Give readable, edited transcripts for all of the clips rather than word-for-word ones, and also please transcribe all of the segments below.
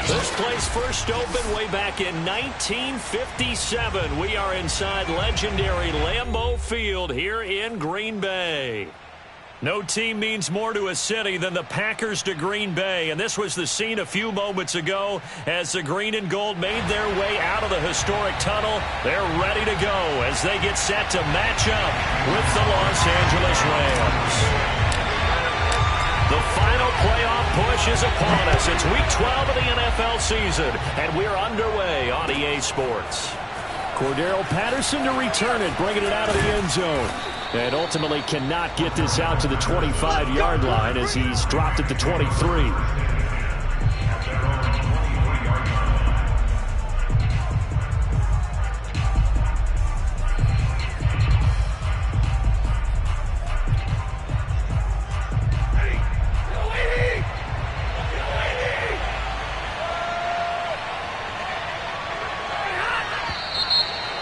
This place first opened way back in 1957. We are inside legendary Lambeau Field here in Green Bay. No team means more to a city than the Packers to Green Bay, and this was the scene a few moments ago as the green and gold made their way out of the historic tunnel. They're ready to go as they get set to match up with the Los Angeles Rams. The final playoff push is upon us. It's Week 12 of the NFL season, and we're underway on EA Sports. Cordero Patterson to return it, bringing it out of the end zone. And ultimately cannot get this out to the 25-yard line as he's dropped at the 23.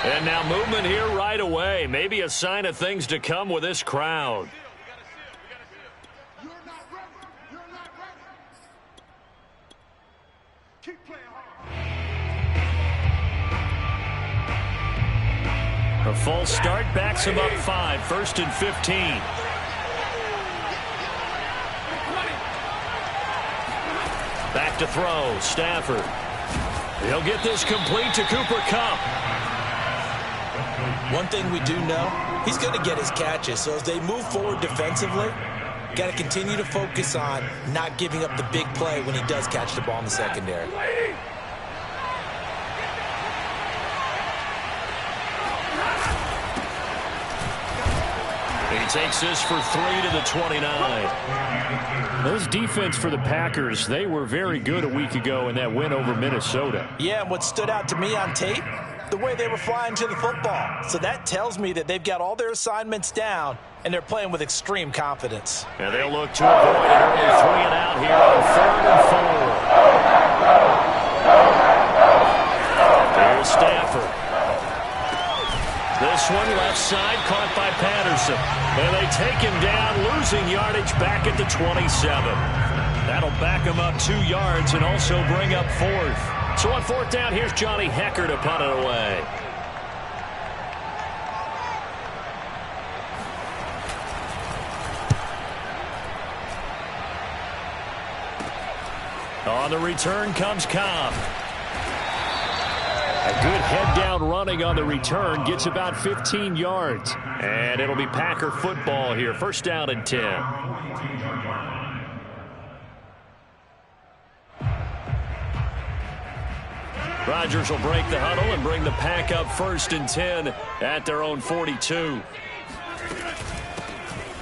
And now movement here right away. Maybe a sign of things to come with this crowd. A false start backs him up 5, 1st and 15. Back to throw, Stafford. He'll get this complete to Cooper Kupp. One thing we do know, he's going to get his catches. So as they move forward defensively, got to continue to focus on not giving up the big play when he does catch the ball in the secondary. He takes this for 3 to the 29. Those defense for the Packers, they were very good a week ago in that win over Minnesota. Yeah, and what stood out to me on tape, the way they were flying to the football. So that tells me that they've got all their assignments down, and they're playing with extreme confidence. And they'll look to avoid an early 3 and out here on 3rd and 4. Here's Stafford. This one left side caught by Patterson. And they take him down, losing yardage back at the 27. That'll back him up 2 yards and also bring up 4th. So on 4th down, here's Johnny Hecker to punt it away. On the return comes Cobb. A good head-down running on the return gets about 15 yards. And it'll be Packer football here. 1st down and 10. Rodgers will break the huddle and bring the Pack up 1st and 10 at their own 42.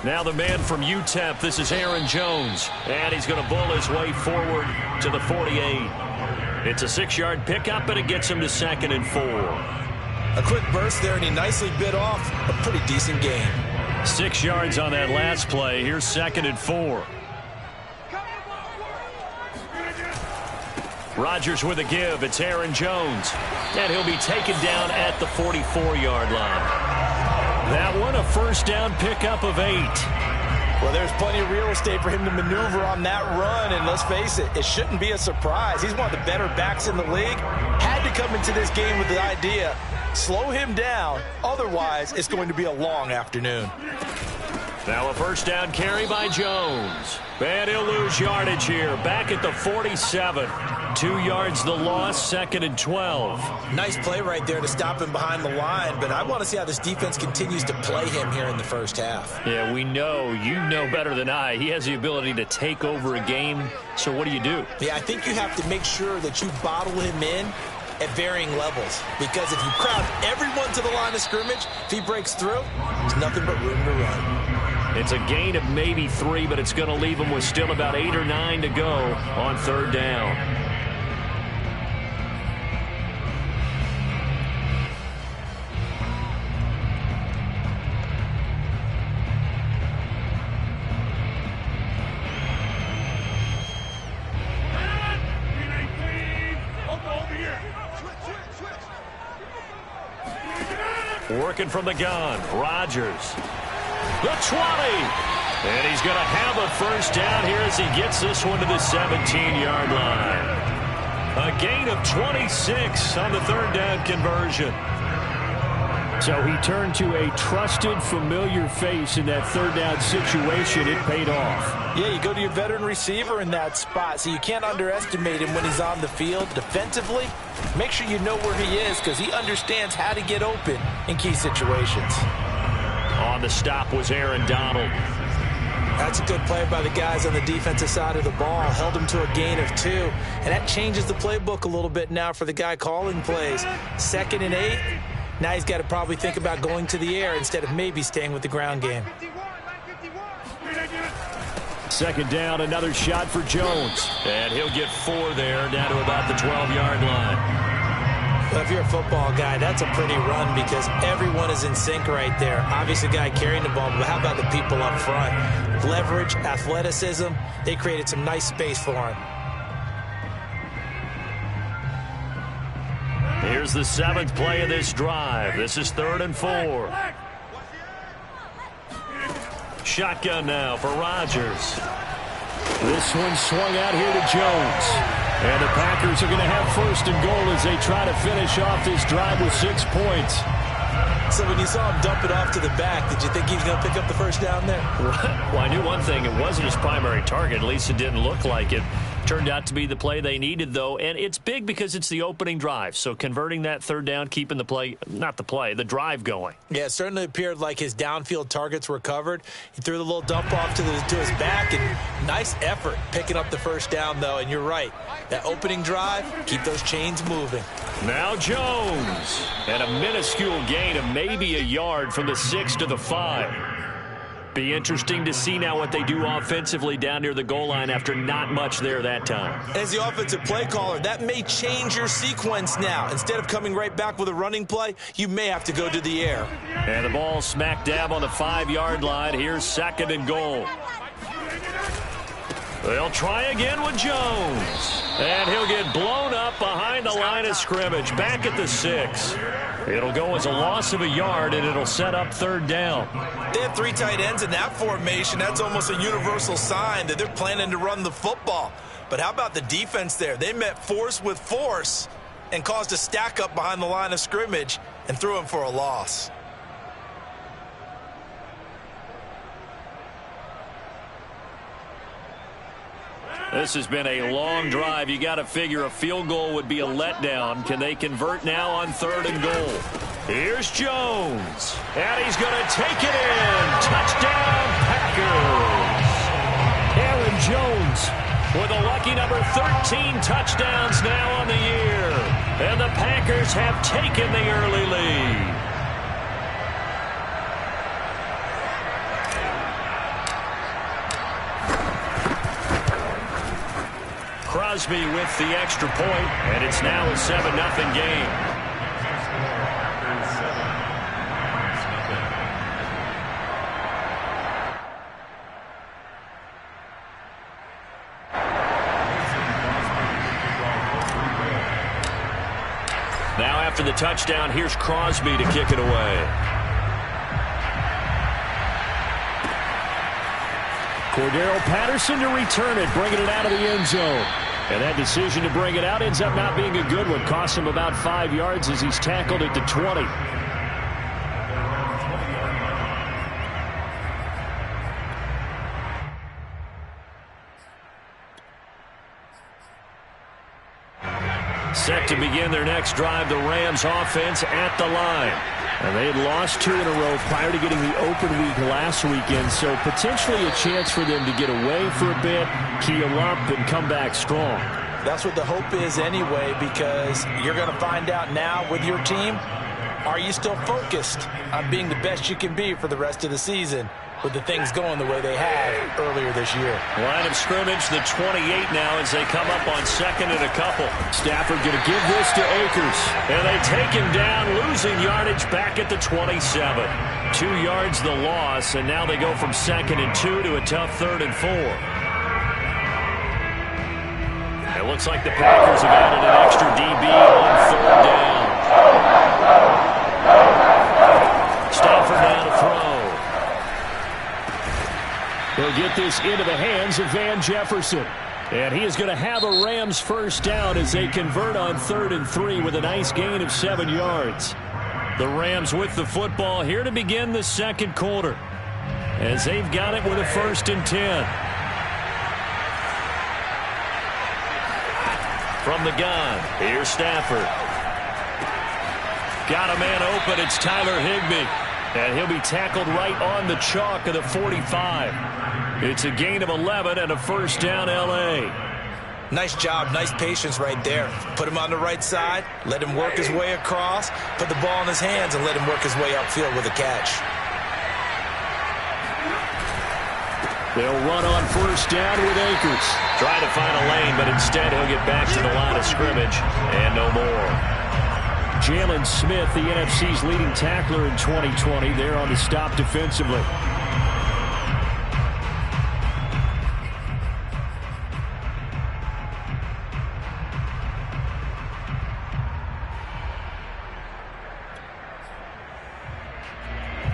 Now the man from UTEP, this is Aaron Jones. And he's going to bull his way forward to the 48. It's a 6-yard pickup, and it gets him to 2nd and 4. A quick burst there, and he nicely bit off a pretty decent gain. 6 yards on that last play. Here's 2nd and 4. Rodgers with a give. It's Aaron Jones. And he'll be taken down at the 44-yard line. That one, a 1st down pickup of 8. Well, there's plenty of real estate for him to maneuver on that run, and let's face it, it shouldn't be a surprise. He's one of the better backs in the league. Had to come into this game with the idea, slow him down, otherwise it's going to be a long afternoon. Now a 1st down carry by Jones. And he'll lose yardage here, back at the 47. 2 yards the loss, 2nd and 12. Nice play right there to stop him behind the line, but I want to see how this defense continues to play him here in the 1st half. Yeah, we know, you know better than I, he has the ability to take over a game, so what do you do? Yeah, I think you have to make sure that you bottle him in at varying levels, because if you crowd everyone to the line of scrimmage, if he breaks through, there's nothing but room to run. It's a gain of maybe 3, but it's going to leave him with still about 8 or 9 to go on 3rd down. Working from the gun, Rodgers. The 20. And he's going to have a 1st down here as he gets this one to the 17-yard line. gain of 26 on the third down conversion. So he turned to a trusted, familiar face in that third down situation. It paid off. Yeah, you go to your veteran receiver in that spot, so you can't underestimate him when he's on the field. Defensively, make sure you know where he is because he understands how to get open in key situations. On the stop was Aaron Donald. That's a good play by the guys on the defensive side of the ball. Held him to a gain of 2. And that changes the playbook a little bit now for the guy calling plays. 2nd and 8. Now he's got to probably think about going to the air instead of maybe staying with the ground game. 2nd down, another shot for Jones. And he'll get 4 there, down to about the 12-yard line. Well, if you're a football guy, that's a pretty run because everyone is in sync right there. Obviously, the guy carrying the ball, but how about the people up front? Leverage, athleticism, they created some nice space for him. Here's the 7th play of this drive. This is 3rd and 4. Shotgun now for Rodgers. This one swung out here to Jones. And the Packers are going to have 1st and goal as they try to finish off this drive with 6 points. So when you saw him dump it off to the back, did you think he was going to pick up the 1st down there? Well, I knew one thing. It wasn't his primary target. At least it didn't look like it. Turned out to be the play they needed, though. And it's big because it's the opening drive. So converting that 3rd down, keeping the play, not the play, the drive going. Yeah, it certainly appeared like his downfield targets were covered. He threw the little dump off to his back, and nice effort picking up the 1st down, though. And you're right. That opening drive, keep those chains moving. Now Jones. And a minuscule gain of maybe a yard from the 6 to the 5. Be interesting to see now what they do offensively down near the goal line after not much there that time. As the offensive play caller, that may change your sequence now. Instead of coming right back with a running play, you may have to go to the air. And the ball smack dab on the 5-yard line. Here's 2nd and goal. They'll try again with Jones. And he'll get blown up behind the line of scrimmage. Back at the 6. It'll go as a loss of a yard, and it'll set up 3rd down. They have 3 tight ends in that formation. That's almost a universal sign that they're planning to run the football. But how about the defense there? They met force with force and caused a stack up behind the line of scrimmage and threw him for a loss. This has been a long drive. You got to figure a field goal would be a letdown. Can they convert now on 3rd and goal? Here's Jones. And he's going to take it in. Touchdown, Packers. Aaron Jones with a lucky number 13 touchdowns now on the year. And the Packers have taken the early lead. Crosby with the extra point, and it's now a 7-0 game. Now after the touchdown, here's Crosby to kick it away. Cordero Patterson to return it, bringing it out of the end zone. And that decision to bring it out ends up not being a good one. Cost him about 5 yards as he's tackled at the 20. Set to begin their next drive, the Rams offense at the line. And they had lost 2 in a row prior to getting the open week last weekend, so potentially a chance for them to get away for a bit, keel up, and come back strong. That's what the hope is anyway, because you're going to find out now with your team, are you still focused on being the best you can be for the rest of the season with the things going the way they have earlier this year? Line of scrimmage, the 28 now as they come up on 2nd and a couple. Stafford going to give this to Akers. And they take him down, losing yardage back at the 27. 2 yards the loss, and now they go from 2nd and 2 to a tough 3rd and 4. It looks like the Packers have added an extra DB on 3rd down. Stafford now to throw. They'll get this into the hands of Van Jefferson. And he is going to have a Rams first down as they convert on 3rd and 3 with a nice gain of 7 yards. The Rams with the football here to begin the second quarter, as they've got it with a 1st and 10. From the gun, here's Stafford. Got a man open, it's Tyler Higbee. And he'll be tackled right on the chalk of the 45. It's a gain of 11 and a first down, L.A. Nice job, nice patience right there. Put him on the right side, let him work his way across, put the ball in his hands, and let him work his way upfield with a catch. They'll run on first down with Akers. Trying to find a lane, but instead he'll get back to the line of scrimmage and no more. Jalen Smith, the NFC's leading tackler in 2020, there on the stop defensively.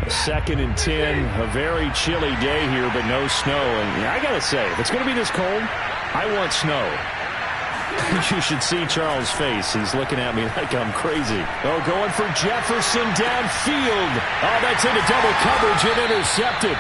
Second and 10, a very chilly day here, but no snow. And I got to say, if it's going to be this cold, I want snow. You should see Charles' face. He's looking at me like I'm crazy. Oh, going for Jefferson downfield. Oh, that's into double coverage and intercepted.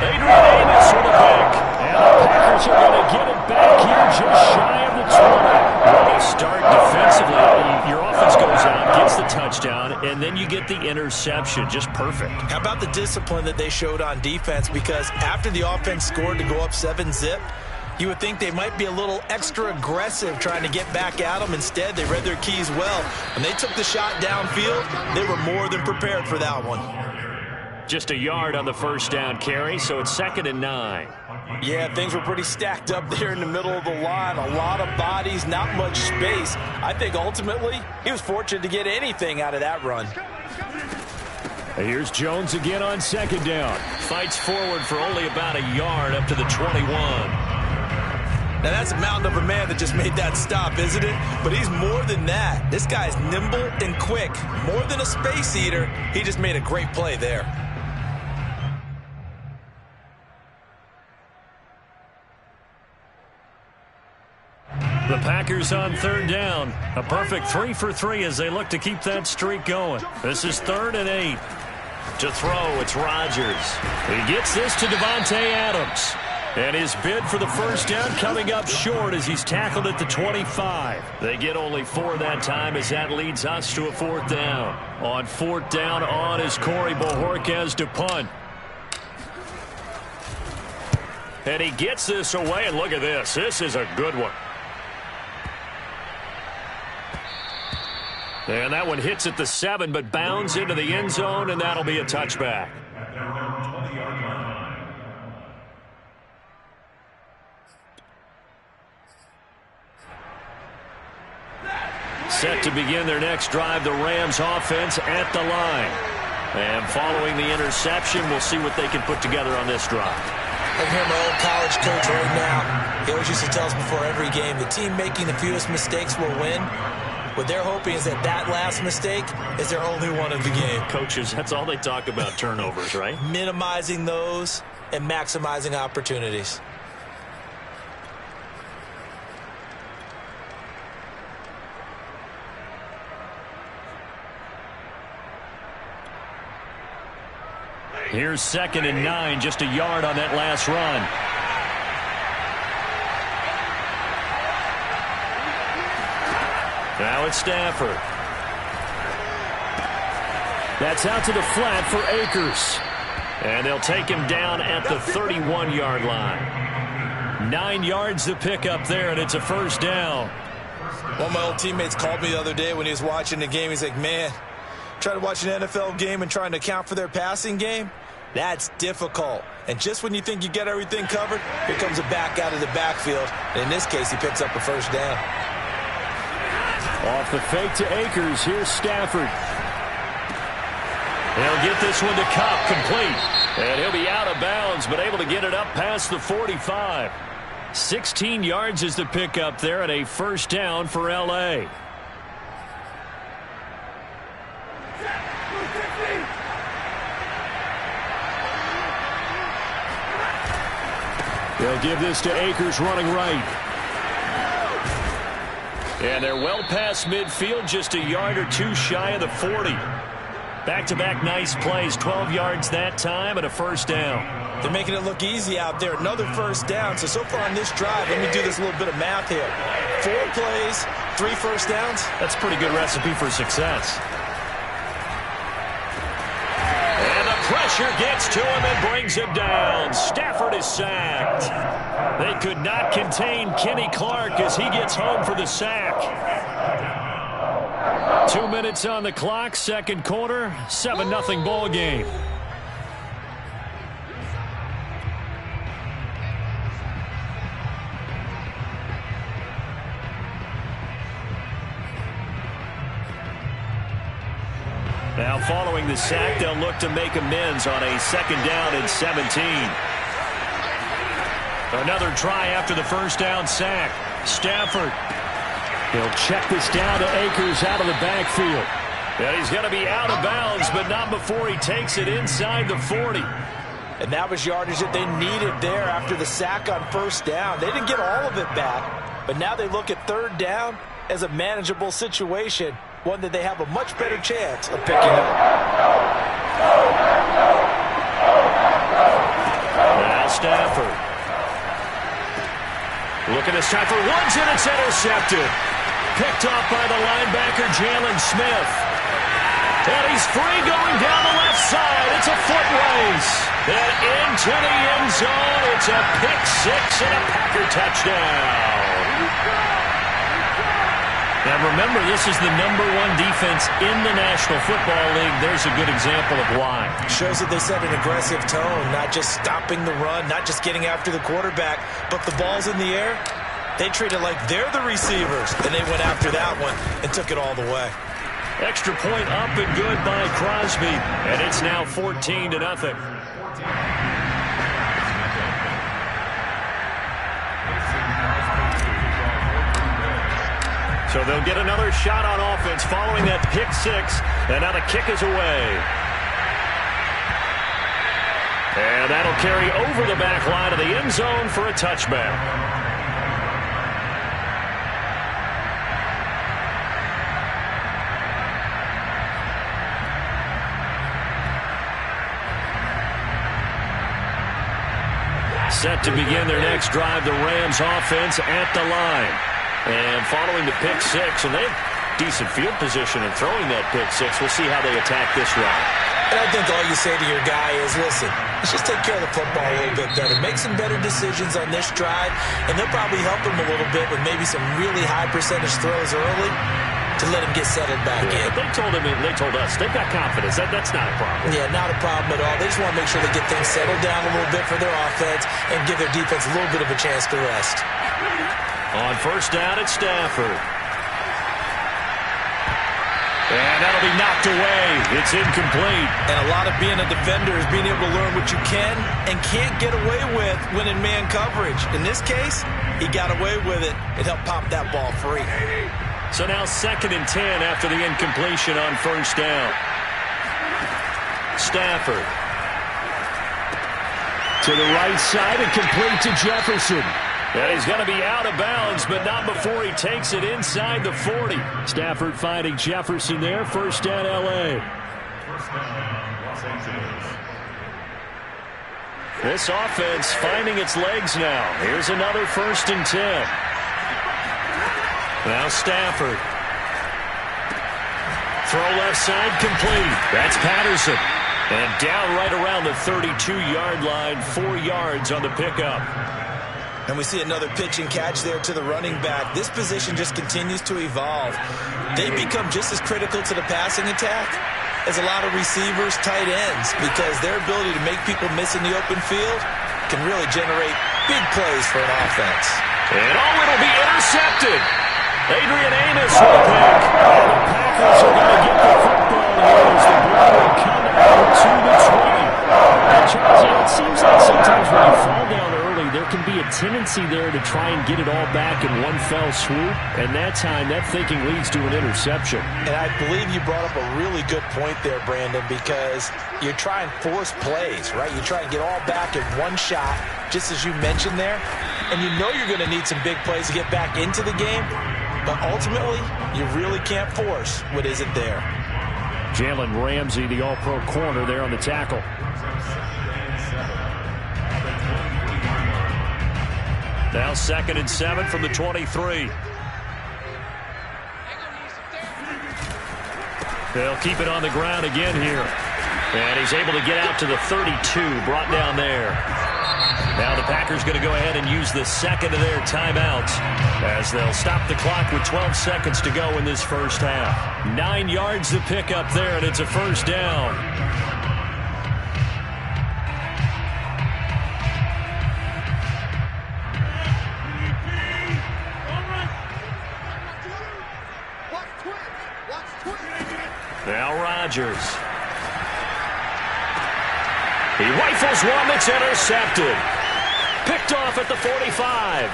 Adrian Amos with a pick. And the Packers are going to get it back here just shy of the 20. When you start defensively, your offense goes out, gets the touchdown, and then you get the interception. Just perfect. How about the discipline that they showed on defense? Because after the offense scored to go up 7-zip, you would think they might be a little extra aggressive trying to get back at them. Instead, they read their keys well. When they took the shot downfield, they were more than prepared for that one. Just a yard on the first down carry, so it's 2nd and 9. Yeah, things were pretty stacked up there in the middle of the line. A lot of bodies, not much space. I think ultimately he was fortunate to get anything out of that run. Here's Jones again on 2nd down. Fights forward for only about a yard up to the 21. Now, that's a mountain of a man that just made that stop, isn't it? But he's more than that. This guy's nimble and quick. More than a space eater, he just made a great play there. The Packers on 3rd down. A perfect 3 for 3 as they look to keep that streak going. This is 3rd and 8. To throw, it's Rodgers. He gets this to Devontae Adams. And his bid for the first down coming up short as he's tackled at the 25. They get only 4 that time as that leads us to a 4th down. On 4th down on is Corey Bojorquez to punt. And he gets this away, and look at this. This is a good one. And that one hits at the 7, but bounds into the end zone, and that'll be a touchback. Set to begin their next drive, the Rams offense at the line. And following the interception, we'll see what they can put together on this drive. I can hear my old college coach right now. He always used to tell us before every game, the team making the fewest mistakes will win. What they're hoping is that that last mistake is their only one of the game. Coaches, that's all they talk about, turnovers, right? Minimizing those and maximizing opportunities. Here's 2nd and 9, just a yard on that last run. Now it's Stafford. That's out to the flat for Akers. And they'll take him down at the 31-yard line. 9 yards to pick up there, and it's a first down. One of my old teammates called me the other day when he was watching the game. He's like, man, trying to watch an NFL game and trying to account for their passing game, that's difficult. And just when you think you get everything covered, here comes a back out of the backfield. And in this case, he picks up a first down. Off the fake to Akers, here's Stafford. He'll get this one to Kupp, complete. And he'll be out of bounds, but able to get it up past the 45. 16 yards is the pickup there, and a first down for L.A. They'll give this to Akers running right. And they're well past midfield, just a yard or two shy of the 40. Back-to-back nice plays, 12 yards that time and a first down. They're making it look easy out there. Another first down. So far on this drive, let me do this little bit of math here. 4 plays, 3 first downs. That's a pretty good recipe for success. And the pressure gets to him and brings him down. Stafford is sacked. They could not contain Kenny Clark as he gets home for the sack. 2 minutes on the clock, second quarter, 7-0 ball game. Now following the sack, they'll look to make amends on a second down and 17. Another try after the first down sack. Stafford. He'll check this down to Akers out of the backfield. And he's going to be out of bounds, but not before he takes it inside the 40. And that was yardage that they needed there after the sack on first down. They didn't get all of it back, but now they look at third down as a manageable situation, one that they have a much better chance of picking up. Now Stafford. Looking at Stafford once, and it's intercepted. Picked off by the linebacker, Jalen Smith. And he's free going down the left side. It's a foot race. And into the end zone. It's a pick six and a Packer touchdown. Now remember, this is the #1 defense in the National Football League. There's a good example of why. Shows that they set an aggressive tone, not just stopping the run, not just getting after the quarterback, but the ball's in the air. They treat it like they're the receivers, and they went after that one and took it all the way. Extra point up and good by Crosby, and it's now 14-0. So they'll get another shot on offense following that pick six, and now the kick is away. And that'll carry over the back line of the end zone for a touchback. Set to begin their next drive, the Rams offense at the line. And following the pick six, and they have decent field position in throwing that pick six. We'll see how they attack this round. And I think all you say to your guy is, listen, let's just take care of the football a little bit better. Make some better decisions on this drive, and they'll probably help him a little bit with maybe some really high percentage throws early to let him get settled back in. They told us they've got confidence. That's not a problem. Yeah, not a problem at all. They just want to make sure they get things settled down a little bit for their offense and give their defense a little bit of a chance to rest. On first down, it's Stafford. And that'll be knocked away. It's incomplete. And a lot of being a defender is being able to learn what you can and can't get away with when in man coverage. In this case, he got away with it. It helped pop that ball free. So now 2nd and 10 after the incompletion on first down. Stafford. To the right side and complete to Jefferson. And he's going to be out of bounds, but not before he takes it inside the 40. Stafford finding Jefferson there. First down, L.A. This offense finding its legs now. Here's another 1st and 10. Now Stafford. Throw left side complete. That's Patterson. And down right around the 32-yard line, 4 yards on the pickup. And we see another pitch and catch there to the running back. This position just continues to evolve. They become just as critical to the passing attack as a lot of receivers, tight ends, because their ability to make people miss in the open field can really generate big plays for an offense. And it'll be intercepted. Adrian Amos with a pick. And the Packers are going to get the football here as the ball will come out to the 20. Charles, it seems like sometimes when you fall down early, there can be a tendency there to try and get it all back in one fell swoop. And that time, that thinking leads to an interception. And I believe you brought up a really good point there, Brandon, because you try and force plays, right? You try and get all back in one shot, just as you mentioned there. And you know you're going to need some big plays to get back into the game. but ultimately, you really can't force what isn't there. Jalen Ramsey, the all-pro corner there on the tackle. Now 2nd and 7 from the 23. They'll keep it on the ground again here. And he's able to get out to the 32, brought down there. Now the Packers going to go ahead and use the second of their timeouts as they'll stop the clock with 12 seconds to go in this first half. 9 yards to pick up there, and it's a first down. Now Rodgers. He rifles one that's intercepted. Picked off at the 45.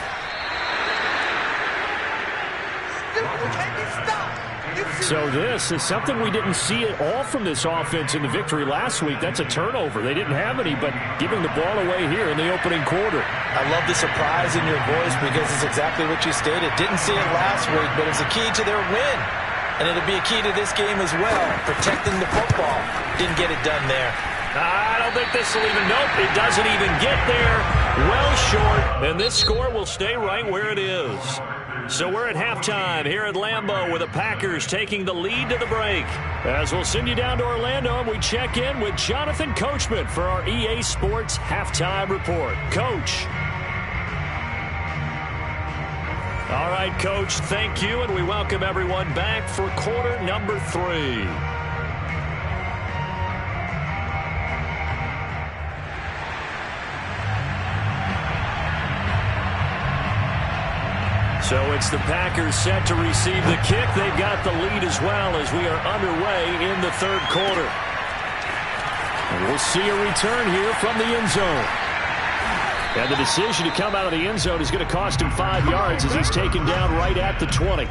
So this is something we didn't see at all from this offense in the victory last week. That's a turnover. They didn't have any, but giving the ball away here in the opening quarter. I love the surprise in your voice because it's exactly what you stated. Didn't see it last week, but it was a key to their win. And it'll be a key to this game as well, protecting the football. Didn't get it done there. I don't think this will even, nope, it doesn't even get there. Well short, and this score will stay right where it is. So we're at halftime here at Lambeau with the Packers taking the lead to the break. As we'll send you down to Orlando and we check in with Jonathan Coachman for our EA Sports Halftime Report. Coach. All right, Coach, thank you, and we welcome everyone back for quarter number 3. So it's the Packers set to receive the kick. They've got the lead as well as we are underway in the third quarter. And we'll see a return here from the end zone. And the decision to come out of the end zone is going to cost him 5 yards as he's taken down right at the 20.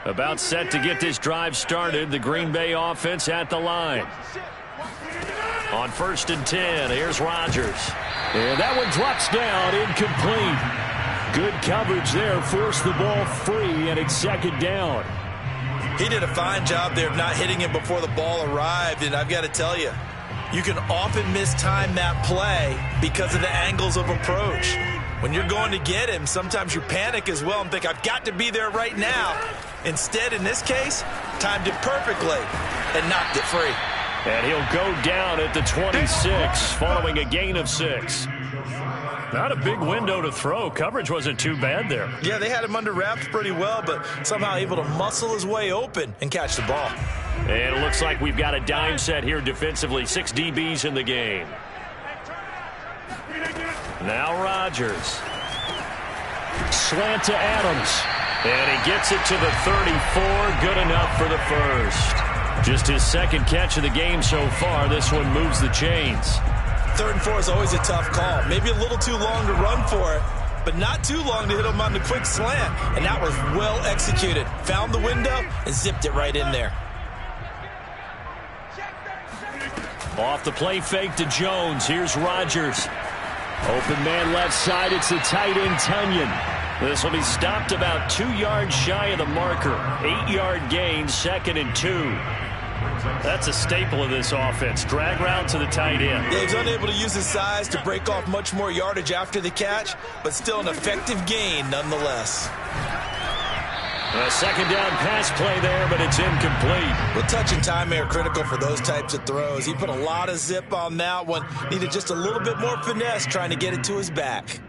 About set to get this drive started. The Green Bay offense at the line. On 1st and 10, here's Rodgers. And that one drops down, incomplete. Good coverage there, forced the ball free, and it's 2nd down. He did a fine job there of not hitting him before the ball arrived, and I've got to tell you, you can often mistime that play because of the angles of approach. When you're going to get him, sometimes you panic as well and think, I've got to be there right now. Instead, in this case, timed it perfectly and knocked it free. And he'll go down at the 26 following a gain of 6. Not a big window to throw. Coverage wasn't too bad there. Yeah, they had him under wraps pretty well, but somehow able to muscle his way open and catch the ball. And it looks like we've got a dime set here defensively. 6 DBs in the game. Now Rodgers. Slant to Adams. And he gets it to the 34. Good enough for the first. Just his 2nd catch of the game so far. This one moves the chains. 3rd and 4 is always a tough call. Maybe a little too long to run for it, but not too long to hit him on the quick slant. And that was well executed. Found the window and zipped it right in there. Off the play fake to Jones. Here's Rodgers. Open man left side. It's the tight end, Tunyon. This will be stopped about 2 yards shy of the marker. 8-yard gain, 2nd and 2. That's a staple of this offense. Drag route to the tight end. Yeah, he's unable to use his size to break off much more yardage after the catch, but still an effective gain nonetheless. A 2nd down pass play there, but it's incomplete. Well, touch and time are critical for those types of throws. He put a lot of zip on that one. Needed just a little bit more finesse trying to get it to his back.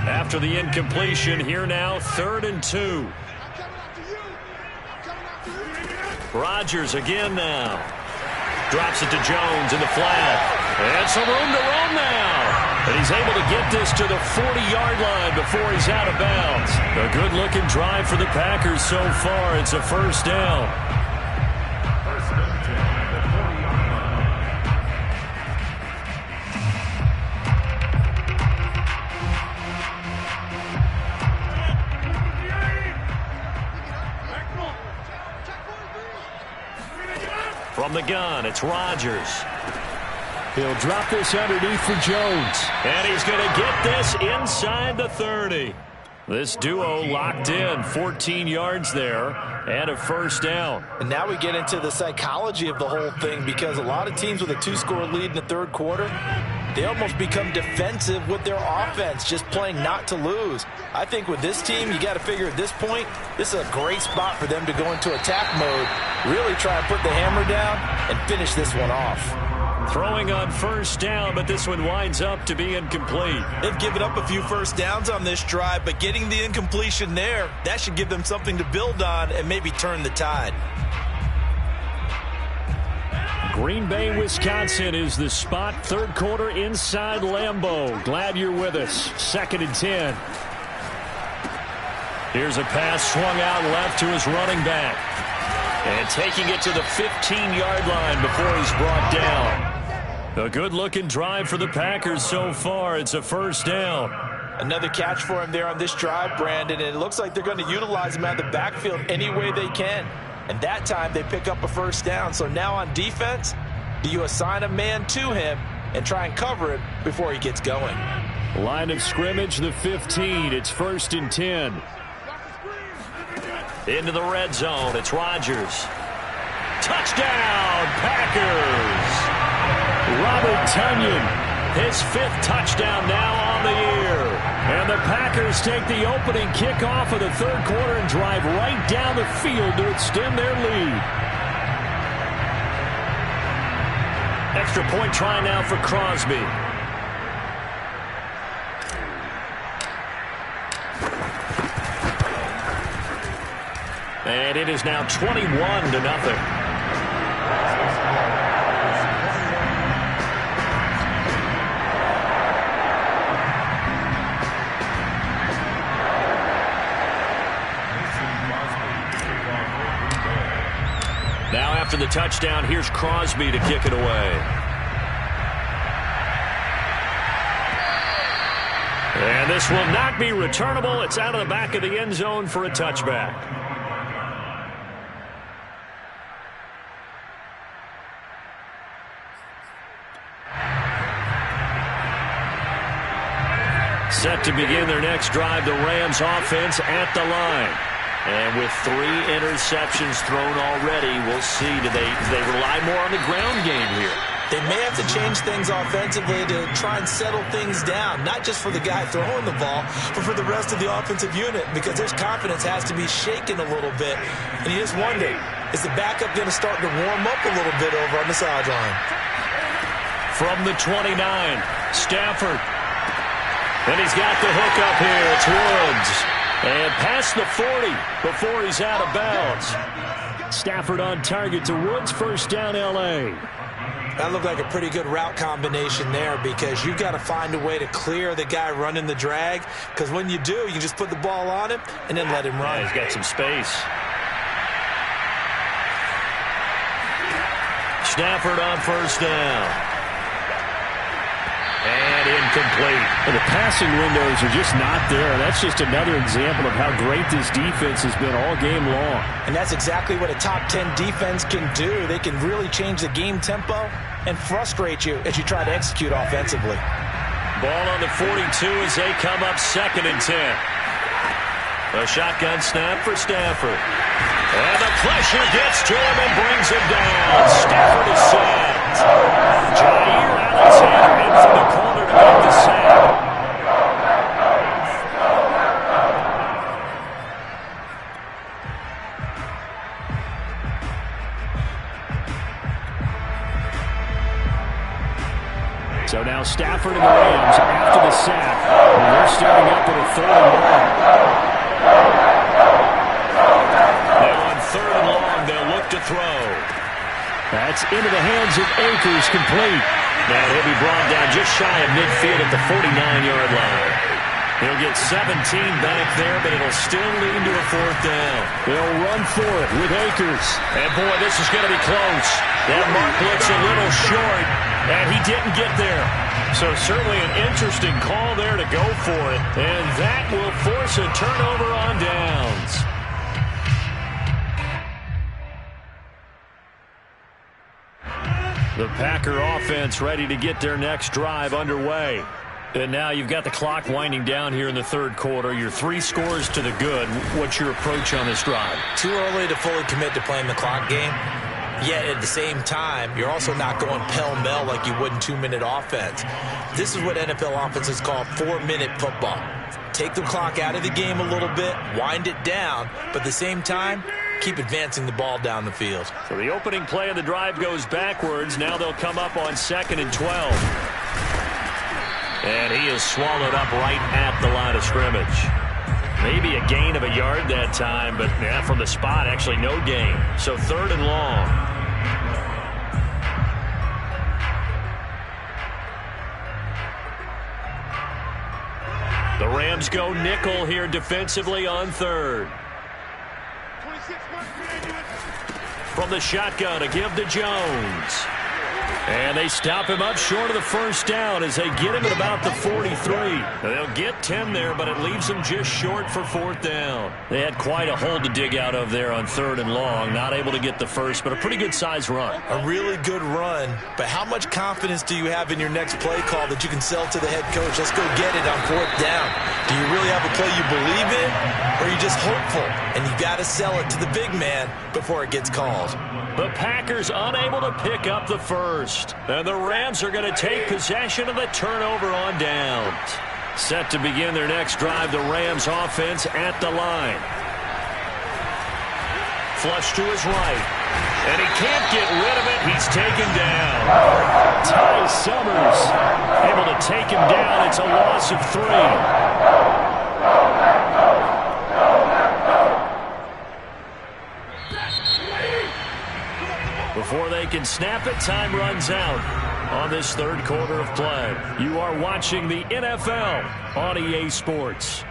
After the incompletion, here now, 3rd and 2. Rodgers again now. Drops it to Jones in the flat. And some room to roam now. And he's able to get this to the 40-yard line before he's out of bounds. A good-looking drive for the Packers so far. It's a first down. the gun. It's Rodgers. He'll drop this underneath for Jones. And he's going to get this inside the 30. This duo locked in, 14 yards there, and a first down. And now we get into the psychology of the whole thing, because a lot of teams with a 2-score lead in the third quarter, they almost become defensive with their offense, just playing not to lose. I think with this team, you got to figure at this point, this is a great spot for them to go into attack mode, really try and put the hammer down and finish this one off. Throwing on first down, but this one winds up to be incomplete. They've given up a few first downs on this drive, but getting the incompletion there, that should give them something to build on and maybe turn the tide. Green Bay, Wisconsin is the spot. Third quarter inside Lambeau. Glad you're with us. 2nd and 10. Here's a pass swung out left to his running back. And taking it to the 15-yard line before he's brought down. A good-looking drive for the Packers so far. It's a first down. Another catch for him there on this drive, Brandon, and it looks like they're going to utilize him out of the backfield any way they can. And that time they pick up a first down. So now on defense, do you assign a man to him and try and cover him before he gets going? Line of scrimmage, the 15. It's 1st and 10. Into the red zone. It's Rodgers. Touchdown, Packers! Robert Tonyan, his 5th touchdown now on the year. And the Packers take the opening kickoff of the third quarter and drive right down the field to extend their lead. Extra point try now for Crosby. And it is now 21-0. Now after the touchdown, here's Crosby to kick it away. And this will not be returnable. It's out of the back of the end zone for a touchback. Set to begin their next drive, the Rams offense at the line. And with 3 interceptions thrown already, we'll see. Do they rely more on the ground game here? They may have to change things offensively to try and settle things down, not just for the guy throwing the ball, but for the rest of the offensive unit, because their confidence has to be shaken a little bit. And you just wonder, is the backup going to start to warm up a little bit over on the sideline? From the 29, Stafford. And he's got the hook up here. It's Woods. And past the 40 before he's out of bounds. Stafford on target to Woods. First down, L.A. That looked like a pretty good route combination there, because you've got to find a way to clear the guy running the drag, because when you do, you just put the ball on him and then let him run. Yeah, he's got some space. Stafford on first down. And incomplete. And the passing windows are just not there. That's just another example of how great this defense has been all game long. And that's exactly what a top 10 defense can do. They can really change the game tempo and frustrate you as you try to execute offensively. Ball on the 42 as they come up 2nd and 10. A shotgun snap for Stafford. And the pressure gets to him and brings him down. Stafford is sacked. Jair Alexander in from the corner to make the sack. So now Stafford and the Rams after the sack. And they're starting up at a 3rd and long. Now on 3rd and long, they'll look to throw. That's into the hands of Akers, complete. Now he'll be brought down just shy of midfield at the 49-yard line. He'll get 17 back there, but it'll still lead to a 4th down. They'll run for it with Akers. And boy, this is going to be close. That mark looks a little short, and he didn't get there. So certainly an interesting call there to go for it, and that will force a turnover on downs. The Packer offense ready to get their next drive underway. And now you've got the clock winding down here in the third quarter. You're 3 scores to the good. What's your approach on this drive? Too early to fully commit to playing the clock game. Yet at the same time, you're also not going pell-mell like you would in 2-minute offense. This is what NFL offenses call 4-minute football. Take the clock out of the game a little bit, wind it down, but at the same time, keep advancing the ball down the field. So the opening play of the drive goes backwards. Now they'll come up on 2nd and 12. And he is swallowed up right at the line of scrimmage. Maybe a gain of a yard that time, but from the spot, actually no gain. So 3rd and long. The Rams go nickel here defensively on 3rd. From the shotgun, a give to Jones. And they stop him up short of the first down as they get him at about the 43. They'll get 10 there, but it leaves them just short for 4th down. They had quite a hole to dig out of there on 3rd and long. Not able to get the first, but a pretty good size run. A really good run, but how much confidence do you have in your next play call that you can sell to the head coach? Let's go get it on 4th down. Do you really have a play you believe in, or are you just hopeful? And you've got to sell it to the big man before it gets called. The Packers unable to pick up the first. And the Rams are going to take possession of the turnover on downs. Set to begin their next drive, the Rams offense at the line. Flush to his right. And he can't get rid of it. He's taken down. Ty Summers able to take him down. It's a loss of 3. Before they can snap it, time runs out on this 3rd quarter of play. You are watching the NFL on EA Sports.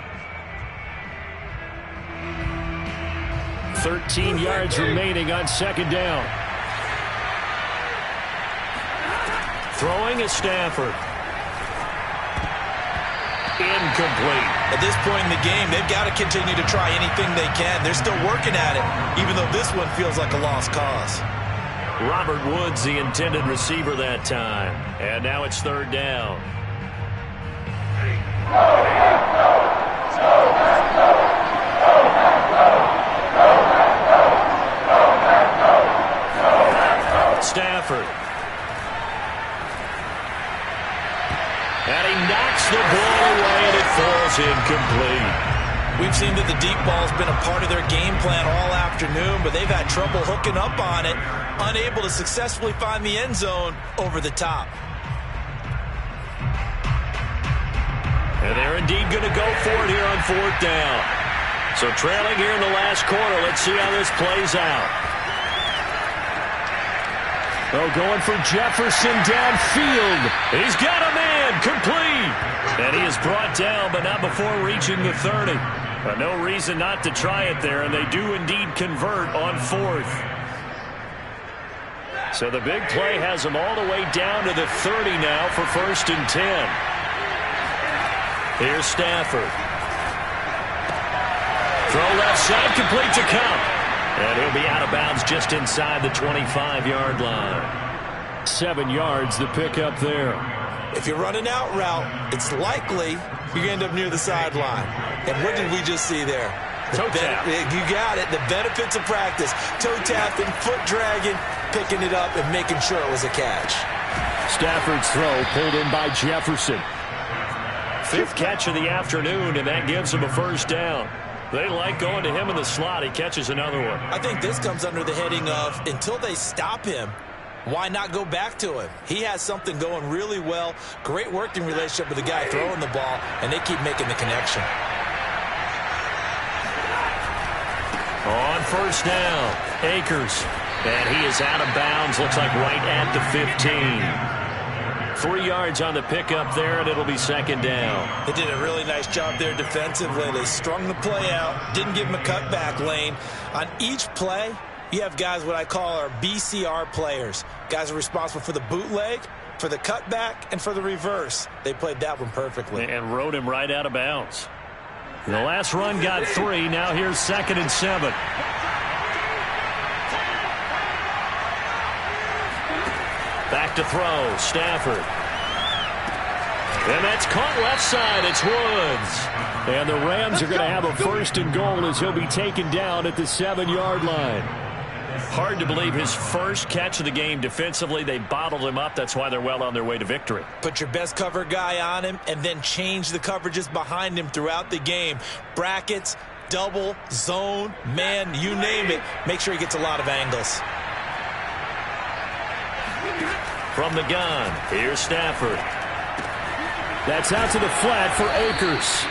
13 yards remaining on 2nd down. Throwing is Stafford. Incomplete. At this point in the game, they've got to continue to try anything they can. They're still working at it, even though this one feels like a lost cause. Robert Woods, the intended receiver that time. And now it's 3rd down. Stafford. And he knocks the ball away, and it falls incomplete. We've seen that the deep ball's been a part of their game plan all afternoon, but they've had trouble hooking up on it, unable to successfully find the end zone over the top. And they're indeed going to go for it here on 4th down. So trailing here in the last quarter, let's see how this plays out. Oh, going for Jefferson downfield. He's got a man, complete. And he is brought down, but not before reaching the 30. But no reason not to try it there, and they do indeed convert on 4th. So the big play has them all the way down to the 30 now for 1st and 10. Here's Stafford. Throw left side, complete to Cup. And he'll be out of bounds just inside the 25-yard line. 7 yards, the pickup there. If you're running out route, it's likely you end up near the sideline. And what did we just see there? Toe tap. You got it. The benefits of practice. Toe tapping, foot dragging, picking it up, and making sure it was a catch. Stafford's throw pulled in by Jefferson. 5th catch of the afternoon, and that gives him a 1st down. They like going to him in the slot. He catches another one. I think this comes under the heading of until they stop him, why not go back to him? He has something going really well. Great working relationship with the guy throwing the ball, and they keep making the connection. On 1st down, Akers. And he is out of bounds, looks like right at the 15. 3 yards on the pickup there, and it'll be 2nd down. They did a really nice job there defensively. They strung the play out, didn't give him a cutback lane. On each play, you have guys what I call our BCR players. Guys are responsible for the bootleg, for the cutback, and for the reverse. They played that one perfectly. And rode him right out of bounds. The last run got 3. Now here's 2nd and 7. Back to throw, Stafford. And that's caught left side. It's Woods. And the Rams are going to have a first and goal as he'll be taken down at the 7-yard line. Hard to believe his first catch of the game defensively. They bottled him up. That's why they're well on their way to victory. Put your best cover guy on him and then change the coverages behind him throughout the game. Brackets, double, zone, man, you name it. Make sure he gets a lot of angles. From the gun, here's Stafford. That's out to the flat for Akers.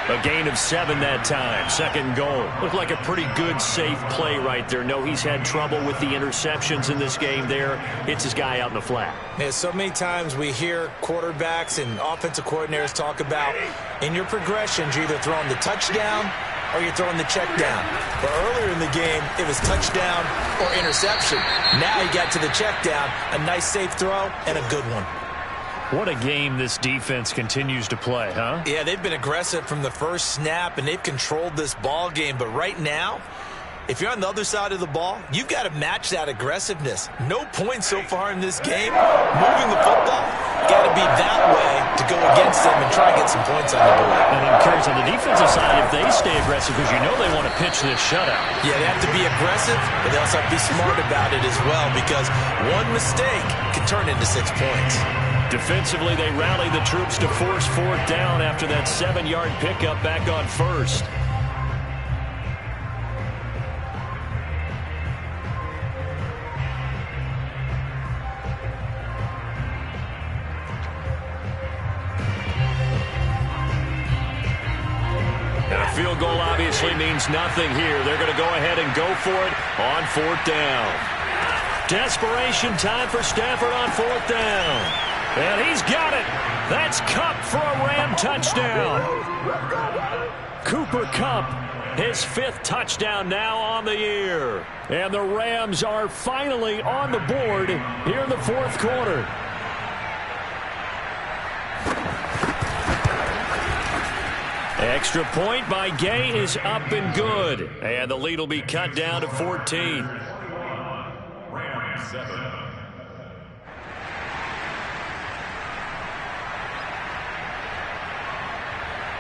A gain of 7 that time. Second goal. Looked like a pretty good, safe play right there. No, he's had trouble with the interceptions in this game there. Hits his guy out in the flat. Yeah, so many times we hear quarterbacks and offensive coordinators talk about in your progressions, you're either throwing the touchdown or you're throwing the check down. But earlier in the game, it was touchdown or interception. Now he got to the check down. A nice, safe throw and a good one. What a game this defense continues to play, huh? Yeah, they've been aggressive from the first snap, and they've controlled this ball game. But right now, if you're on the other side of the ball, you've got to match that aggressiveness. No points so far in this game. Moving the football, got to be that way to go against them and try and get some points on the board. And I'm curious on the defensive side if they stay aggressive, because you know they want to pitch this shutout. Yeah, they have to be aggressive, but they also have to be smart about it as well, because one mistake can turn into 6 points. Defensively, they rally the troops to force 4th down after that 7-yard pickup back on first. And a field goal obviously means nothing here. They're going to go ahead and go for it on 4th down. Desperation time for Stafford on 4th down. And he's got it. That's Kupp for a Ram touchdown. Cooper Kupp, his 5th touchdown now on the year. And the Rams are finally on the board here in the 4th quarter. Extra point by Gay is up and good. And the lead will be cut down to 14. Rams 7.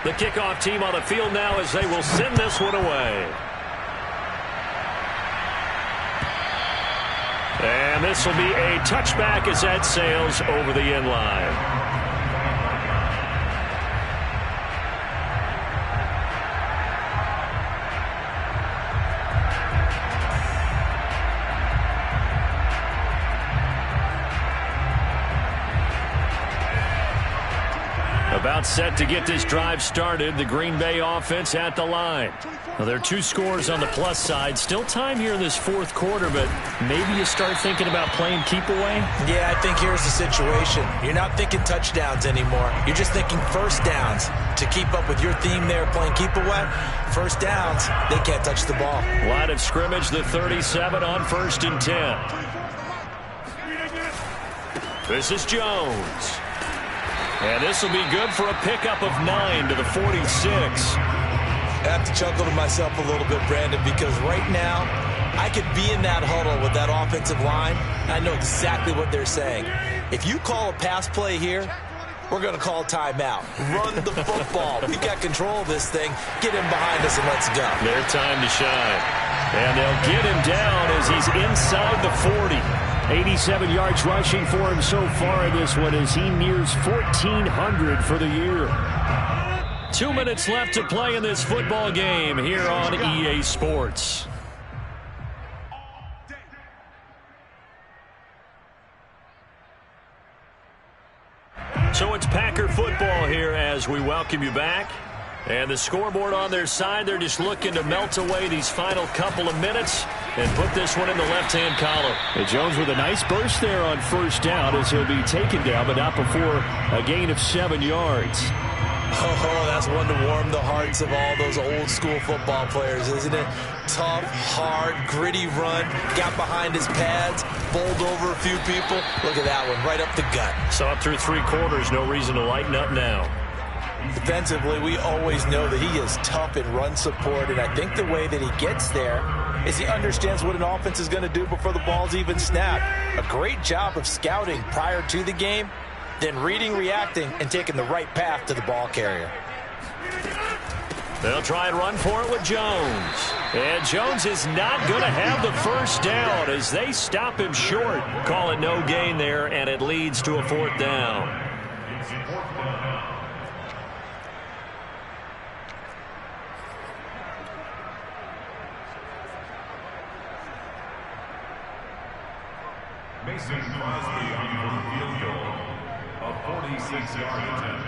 The kickoff team on the field now as they will send this one away. And this will be a touchback as that sails over the end line. About set to get this drive started. The Green Bay offense at the line. Well, there are 2 scores on the plus side. Still time here in this 4th quarter, but maybe you start thinking about playing keep away? Yeah, I think here's the situation. You're not thinking touchdowns anymore. You're just thinking first downs. To keep up with your theme there, playing keep away, first downs, they can't touch the ball. Line of scrimmage, the 37 on 1st and 10. This is Jones. And this will be good for a pickup of 9 to the 46. I have to chuckle to myself a little bit, Brandon, because right now I could be in that huddle with that offensive line. I know exactly what they're saying. If you call a pass play here, we're going to call timeout. Run the football. We've got control of this thing. Get him behind us and let's go. Their time to shine. And they'll get him down as he's inside the 40. 87 yards rushing for him so far in this one as he nears 1,400 for the year. 2 minutes left to play in this football game here on EA Sports. So it's Packer football here as we welcome you back. And the scoreboard on their side, they're just looking to melt away these final couple of minutes and put this one in the left-hand column. And Jones with a nice burst there on 1st down as he'll be taken down, but not before a gain of 7 yards. Oh, that's one to warm the hearts of all those old-school football players, isn't it? Tough, hard, gritty run, got behind his pads, bowled over a few people. Look at that one, right up the gut. So up through 3 quarters, no reason to lighten up now. Defensively, we always know that he is tough in run support, and I think the way that he gets there is he understands what an offense is going to do before the ball's even snapped. A great job of scouting prior to the game, then reading, reacting, and taking the right path to the ball carrier. They'll try and run for it with Jones. And Jones is not going to have the first down as they stop him short. Call it no gain there, and it leads to a 4th down. Mason Crosby on for the field goal, a 46-yard attempt.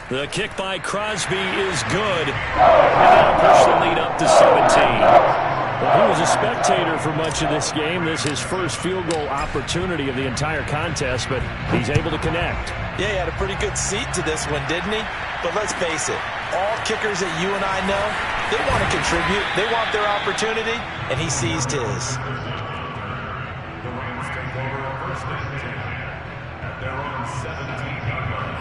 The kick by Crosby is good. And that'll push the lead up to 17. Well, he was a spectator for much of this game. This is his first field goal opportunity of the entire contest, but he's able to connect. Yeah, he had a pretty good seat to this one, didn't he? But let's face it, all kickers that you and I know, they want to contribute. They want their opportunity, and he seized his. The Rams take over a 1st and 10 at their own 17-yard line.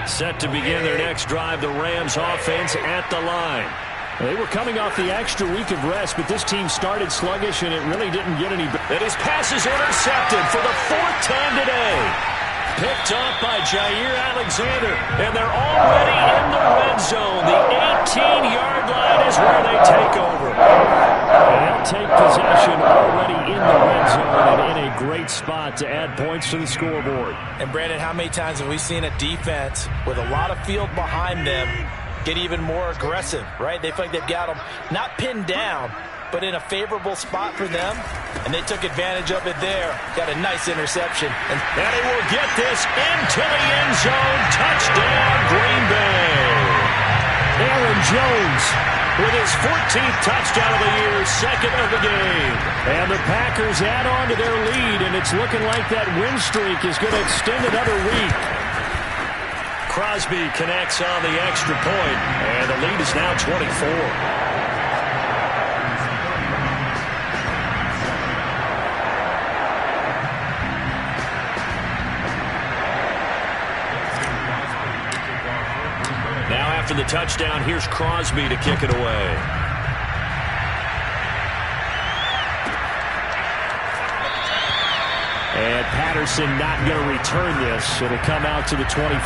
Set to begin their next drive, the Rams offense at the line. They were coming off the extra week of rest, but this team started sluggish, and it really didn't get any better. And his pass is intercepted for the 4th time today. Picked off by Jair Alexander, and they're already in the red zone. The 18-yard line is where they take over. And they'll take possession already in the red zone and in a great spot to add points to the scoreboard. And, Brandon, how many times have we seen a defense with a lot of field behind them get even more aggressive, right? They feel like they've got them not pinned down, but in a favorable spot for them, and they took advantage of it there. Got a nice interception. And he will get this into the end zone. Touchdown, Green Bay. Aaron Jones with his 14th touchdown of the year, 2nd of the game. And the Packers add on to their lead, and it's looking like that win streak is going to extend another week. Crosby connects on the extra point, and the lead is now 24. Now after the touchdown, here's Crosby to kick it away. And Patterson not going to return this. It'll come out to the 25.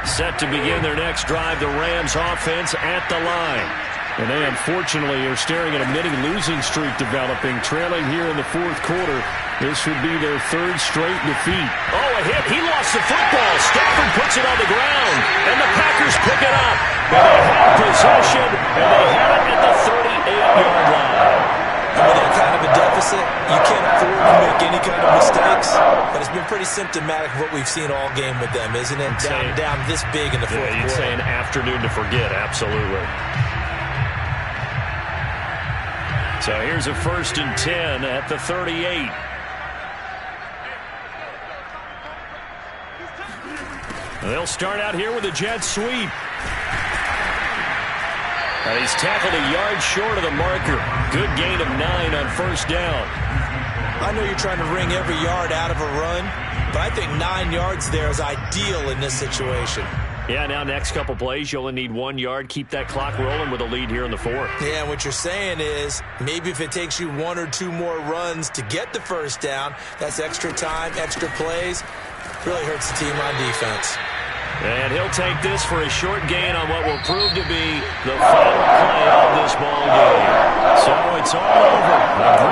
Set to begin their next drive, the Rams offense at the line. And they unfortunately are staring at a mini losing streak developing, trailing here in the 4th quarter. This would be their 3rd straight defeat. Oh, a hit. He lost the football. Stafford puts it on the ground, and the Packers pick it up. And they have possession, and they have it at the 38-yard line. With that kind of a deficit, you can't afford to make any kind of mistakes. But it's been pretty symptomatic of what we've seen all game with them, isn't it? Down this big in the 4th quarter. You'd say an afternoon to forget, absolutely. So here's a 1st and 10 at the 38. They'll start out here with a jet sweep. And he's tackled a yard short of the marker. Good gain of 9 on 1st down. I know you're trying to wring every yard out of a run, but I think 9 yards there is ideal in this situation. Yeah, now next couple plays, you only need 1 yard. Keep that clock rolling with a lead here in the 4th. Yeah, what you're saying is maybe if it takes you 1 or 2 more runs to get the 1st down, that's extra time, extra plays. Really hurts the team on defense. And he'll take this for a short gain on what will prove to be the final play of this ball game. So it's all over.